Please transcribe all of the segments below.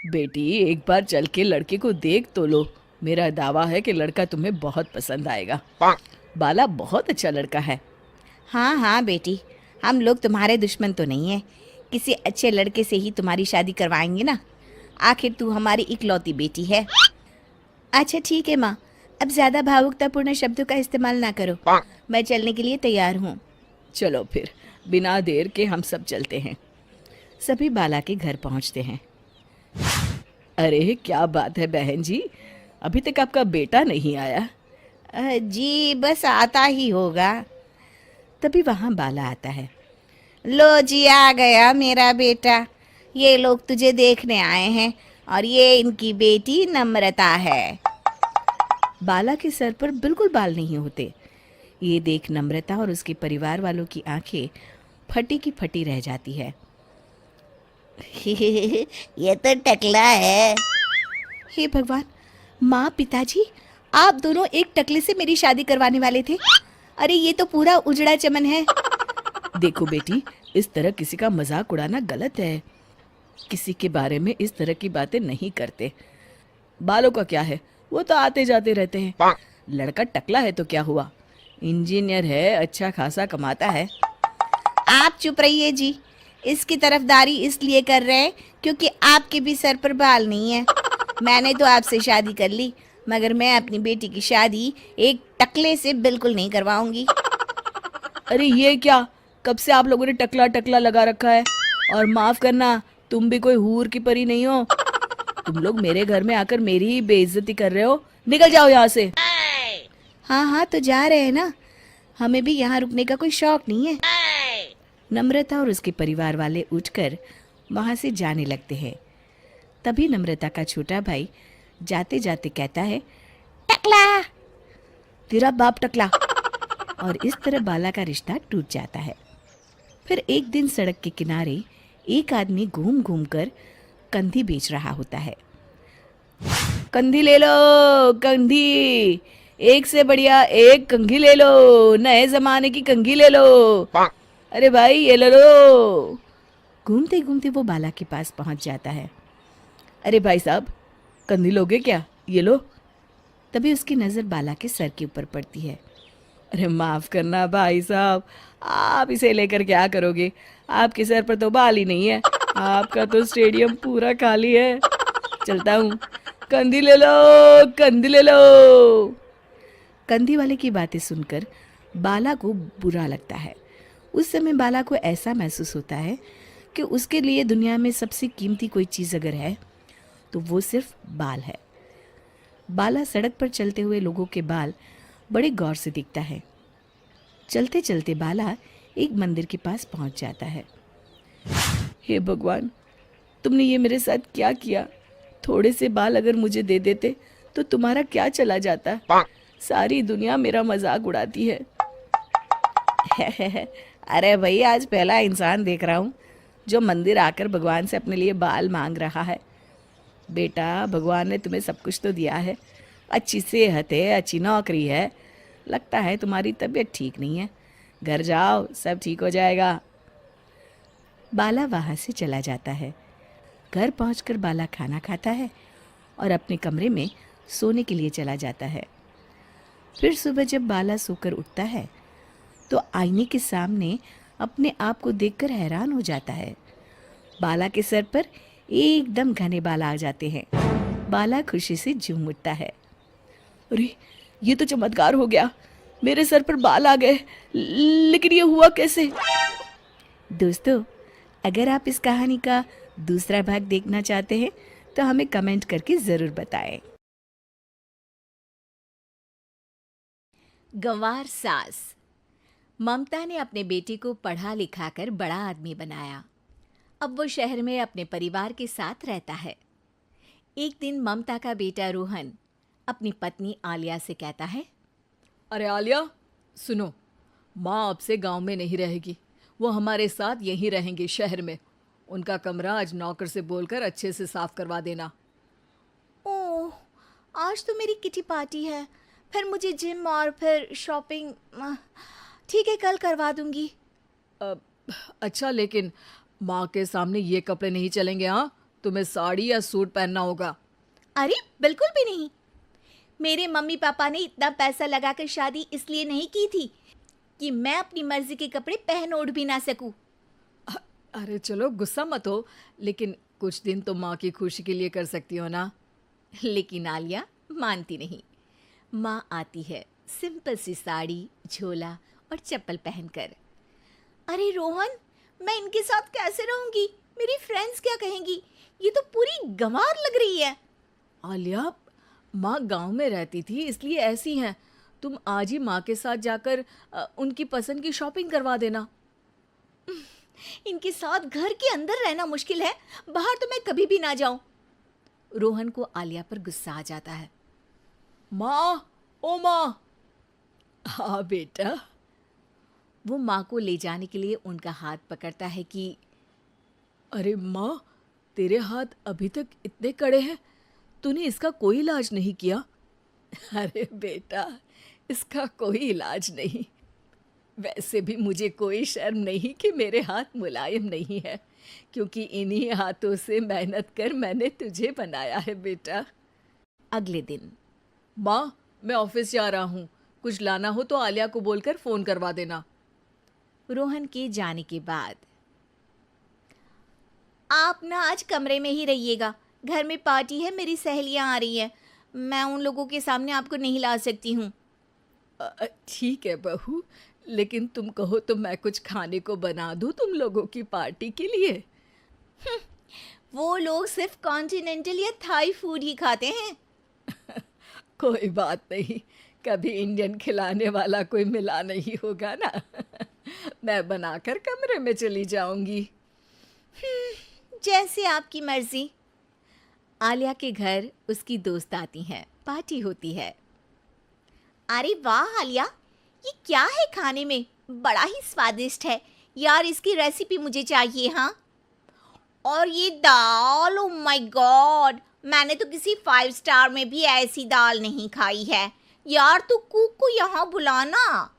बेटी एक बार चल के लड़के को देख तो लो। मेरा दावा है कि लड़का तुम्हें बहुत पसंद आएगा। बाला बहुत अच्छा लड़का है। हाँ हाँ बेटी, हम लोग तुम्हारे दुश्मन तो नहीं हैं। किसी अच्छे लड़के से ही तुम्हारी शादी करवाएंगे ना। आखिर तू हमारी इकलौती बेटी है। अच्छा ठीक है माँ, अब ज़्यादा भावुकतापूर्ण शब्दों का इस्तेमाल ना करो। मैं चलने के लिए तैयार हूँ। चलो फिर, बिना देर के हम सब चलते हैं। सभी बाला के घर पहुंचते हैं। अरे क्या बात है बहन जी, अभी तक आपका बेटा नहीं आया। जी बस आता ही होगा। तभी वहां बाला आता है। लो जी, आ गया मेरा बेटा। ये लोग तुझे देखने आए हैं और ये इनकी बेटी नम्रता है। बाला के सर पर बिल्कुल बाल नहीं होते। ये देख नम्रता और उसके परिवार वालों की आंखें फटी की फटी रह जाती है। ये तो टकला है। हे भगवान, माँ पिताजी, आप दोनों एक टकले से मेरी शादी करवाने वाले थे। अरे ये तो पूरा उजड़ा चमन है। देखो बेटी, इस तरह किसी का मजाक उड़ाना गलत है। किसी के बारे में इस तरह की बातें नहीं करते। बालों का क्या है, वो तो आते जाते रहते हैं। लड़का टकला है तो क्या हुआ, इंजीनियर है, अच्छा खासा कमाता है। आप चुप रहिए जी। इसकी तरफदारी इसलिए कर रहे हैं क्योंकि आपके भी सर पर बाल नहीं है। मैंने तो आपसे शादी कर ली, मगर मैं अपनी बेटी की शादी एक टकले से बिल्कुल नहीं करवाऊंगी। अरे ये क्या, कब से आप लोगों ने टकला टकला लगा रखा है। और माफ करना, तुम भी कोई हूर की परी नहीं हो। तुम लोग मेरे घर में आकर मेरी ही बेइज्जती कर रहे हो। निकल जाओ यहाँ से। हाँ हाँ, तो जा रहे हैं ना, हमें भी यहाँ रुकने का कोई शौक नहीं है। नम्रता और उसके परिवार वाले उठकर वहां से जाने लगते हैं। तभी नम्रता का छोटा भाई जाते जाते कहता है, टकला। तेरा बाप टकला। और इस तरह बाला का रिश्ता टूट जाता है। फिर एक दिन सड़क के किनारे एक आदमी घूम घूम कर कंधी बेच रहा होता है। कंधी ले लो, कंधी, एक से बढ़िया एक कंघी ले लो, नए जमाने की कंघी ले लो। अरे भाई ये ले लो। घूमते घूमते वो बाला के पास पहुंच जाता है। अरे भाई साहब, कंधी लोगे क्या, ये लो। तभी उसकी नज़र बाला के सर के ऊपर पड़ती है। अरे माफ़ करना भाई साहब, आप इसे लेकर क्या करोगे, आपके सर पर तो बाल ही नहीं है। आपका तो स्टेडियम पूरा खाली है। चलता हूँ, कंधी ले लो, कंधी ले लो। कंधी वाले की बातें सुनकर बाला को बुरा लगता है। उस समय बाला को ऐसा महसूस होता है कि उसके लिए दुनिया में सबसे कीमती कोई चीज़ अगर है तो वो सिर्फ बाल है। बाला सड़क पर चलते हुए लोगों के बाल बड़े गौर से देखता है। चलते चलते बाला एक मंदिर के पास पहुंच जाता है। हे भगवान, तुमने ये मेरे साथ क्या किया। थोड़े से बाल अगर मुझे दे देते तो तुम्हारा क्या चला जाता। सारी दुनिया मेरा मजाक उड़ाती है। अरे भाई, आज पहला इंसान देख रहा हूँ जो मंदिर आकर भगवान से अपने लिए बाल मांग रहा है। बेटा, भगवान ने तुम्हें सब कुछ तो दिया है। अच्छी सेहत है, अच्छी नौकरी है। लगता है तुम्हारी तबीयत ठीक नहीं है। घर जाओ, सब ठीक हो जाएगा। बाला वहाँ से चला जाता है। घर पहुंचकर बाला खाना खाता है और अपने कमरे में सोने के लिए चला जाता है। फिर सुबह जब बाला सोकर उठता है तो आईने के सामने अपने आप को देखकर हैरान हो जाता है। बाला के सर पर एकदम घने बाल आ जाते हैं। बाला खुशी से झूम उठता है। अरे ये तो चमत्कार हो गया, मेरे सर पर बाल आ गए। लेकिन ये हुआ कैसे। दोस्तों, अगर आप इस कहानी का दूसरा भाग देखना चाहते हैं तो हमें कमेंट करके ज़रूर बताएं। गंवार सास। ममता ने अपने बेटे को पढ़ा लिखा कर बड़ा आदमी बनाया। अब वो शहर में अपने परिवार के साथ रहता है। एक दिन ममता का बेटा रोहन अपनी पत्नी आलिया से कहता है, अरे आलिया, सुनो, माँ अब से गांव में नहीं रहेगी। वो हमारे साथ यहीं रहेंगी शहर में। उनका कमरा आज नौकर से बोलकर अच्छे से साफ करवा देना। ओह, आज तो मेरी किटी पार्टी है, फिर मुझे जिम और फिर शॉपिंग। ठीक है, कल करवा दूंगी। अच्छा, लेकिन माँ के सामने ये कपड़े नहीं चलेंगे। हाँ, तुम्हें साड़ी या सूट पहनना होगा। अरे बिल्कुल भी नहीं। मेरे मम्मी पापा ने इतना पैसा लगाकर शादी इसलिए नहीं की थी कि मैं अपनी मर्जी के कपड़े पहन ओढ़ भी ना सकूं। अरे चलो गुस्सा मत हो, लेकिन कुछ दिन तो माँ की खुशी के लिए कर सकती हो ना। लेकिन आलिया मानती नहीं। माँ आती है सिंपल सी साड़ी, झोला और चप्पल पहनकर। अरे रोहन, मैं इनके साथ कैसे रहूंगी? मेरी फ्रेंड्स क्या कहेंगी? ये तो पूरी गंवार लग रही है। आलिया, माँ गांव में रहती थी इसलिए ऐसी हैं। तुम आज ही माँ के साथ जाकर उनकी पसंद की शॉपिंग करवा देना। इनके साथ घर के अंदर रहना मुश्किल है, बाहर तो मैं कभी भी ना जाऊं। रोहन को आलिया पर गुस्सा आ जाता है। माँ, ओ माँ। हाँ बेटा। वो माँ को ले जाने के लिए उनका हाथ पकड़ता है कि अरे माँ, तेरे हाथ अभी तक इतने कड़े हैं, तूने इसका कोई इलाज नहीं किया? अरे बेटा, इसका कोई इलाज नहीं। वैसे भी मुझे कोई शर्म नहीं कि मेरे हाथ मुलायम नहीं है, क्योंकि इन्हीं हाथों से मेहनत कर मैंने तुझे बनाया है बेटा। अगले दिन माँ, मैं ऑफिस जा रहा हूँ, कुछ लाना हो तो आलिया को बोलकर फ़ोन करवा देना। रोहन के जाने के बाद आप ना आज कमरे में ही रहिएगा, घर में पार्टी है, मेरी सहेलियां आ रही हैं, मैं उन लोगों के सामने आपको नहीं ला सकती हूँ। ठीक है बहू, लेकिन तुम कहो तो मैं कुछ खाने को बना दूँ तुम लोगों की पार्टी के लिए। वो लोग सिर्फ कॉन्टिनेंटल या थाई फूड ही खाते हैं। कोई बात नहीं, कभी इंडियन खिलाने वाला कोई मिला नहीं होगा ना। मैं बनाकर कमरे में चली जाऊंगी। जैसे आपकी मर्जी। आलिया के घर उसकी दोस्त आती हैं, पार्टी होती है। अरे वाह आलिया, ये क्या है खाने में? बड़ा ही स्वादिष्ट है यार, इसकी रेसिपी मुझे चाहिए। हाँ, और ये दाल, ओ माय गॉड, मैंने तो किसी 5 स्टार में भी ऐसी दाल नहीं खाई है यार। तू कुक को यहाँ बुलाना।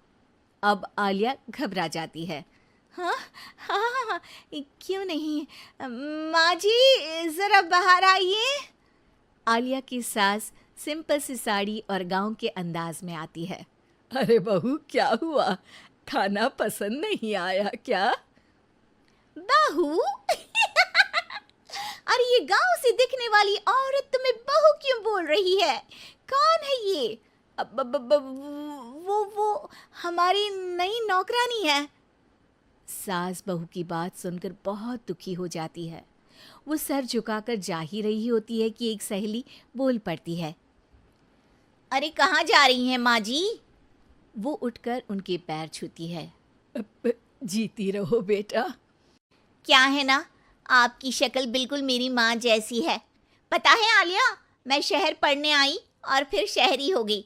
अब आलिया घबरा जाती है। हाँ हाँ हाँ, क्यों नहीं, माँ जी ज़रा बाहर आइए। आलिया की सास सिंपल सी साड़ी और गांव के अंदाज में आती है। अरे बहू, क्या हुआ? खाना पसंद नहीं आया क्या? बहू? अरे ये गांव से दिखने वाली औरत तुम्हें बहू क्यों बोल रही है? कौन है ये? वो हमारी नई नौकरानी है। सास बहू की बात सुनकर बहुत दुखी हो जाती है। वो सर झुकाकर जा ही रही होती है कि एक सहेली बोल पड़ती है। अरे कहाँ जा रही हैं माँ जी? वो उठकर उनके पैर छूती है। जीती रहो बेटा। क्या है ना, आपकी शक्ल बिल्कुल मेरी माँ जैसी है। पता है आलिया, मैं शहर पढ़ने आई और फिर शहरी हो गई,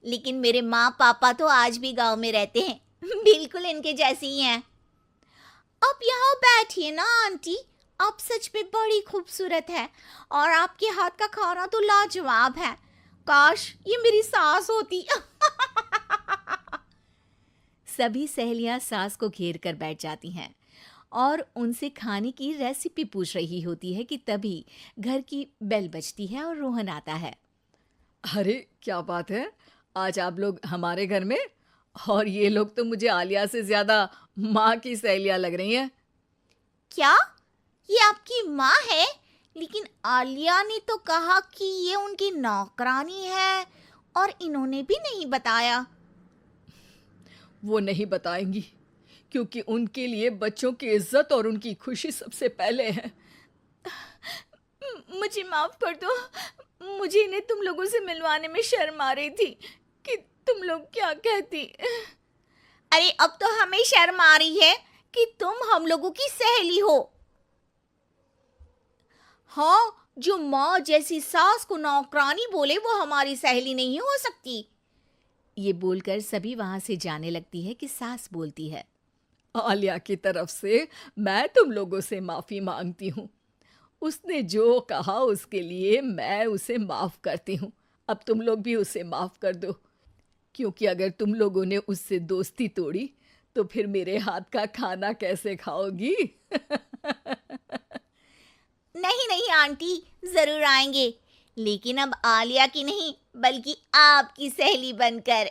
लेकिन मेरे माँ पापा तो आज भी गांव में रहते हैं, बिल्कुल इनके जैसे ही हैं। आप यहाँ बैठिए ना आंटी, आप सच में बड़ी खूबसूरत है और आपके हाथ का खाना तो लाजवाब है। काश ये मेरी सास होती। सभी सहेलियां सास को घेर कर बैठ जाती हैं और उनसे खाने की रेसिपी पूछ रही होती है कि तभी घर की बेल बजती है और रोहन आता है। अरे क्या बात है, आज आप लोग हमारे घर में? और ये लोग तो मुझे आलिया से ज़्यादा माँ की सहेलियाँ लग रही हैं। क्या ये आपकी माँ है? लेकिन आलिया ने तो कहा कि ये उनकी नौकरानी है और इन्होंने भी नहीं बताया। वो नहीं बताएंगी, क्योंकि उनके लिए बच्चों की इज्जत और उनकी खुशी सबसे पहले है। मुझे माफ कर दो, मुझे इन्हें तुम लोगों से मिलवाने में शर्म आ रही थी कि तुम लोग क्या कहती। अरे अब तो हमें शर्म आ रही है कि तुम हम लोगों की सहेली हो। हाँ, जो माँ जैसी सास को नौकरानी बोले वो हमारी सहेली नहीं हो सकती। ये बोलकर सभी वहां से जाने लगती है कि सास बोलती है। आलिया की तरफ से मैं तुम लोगों से माफ़ी मांगती हूँ। उसने जो कहा उसके लिए मैं उसे माफ़ करती हूँ। अब तुम लोग भी उसे माफ़ कर दो, क्योंकि अगर तुम लोगों ने उससे दोस्ती तोड़ी तो फिर मेरे हाथ का खाना कैसे खाओगी? नहीं नहीं आंटी, जरूर आएंगे, लेकिन अब आलिया की नहीं बल्कि आपकी सहेली बनकर।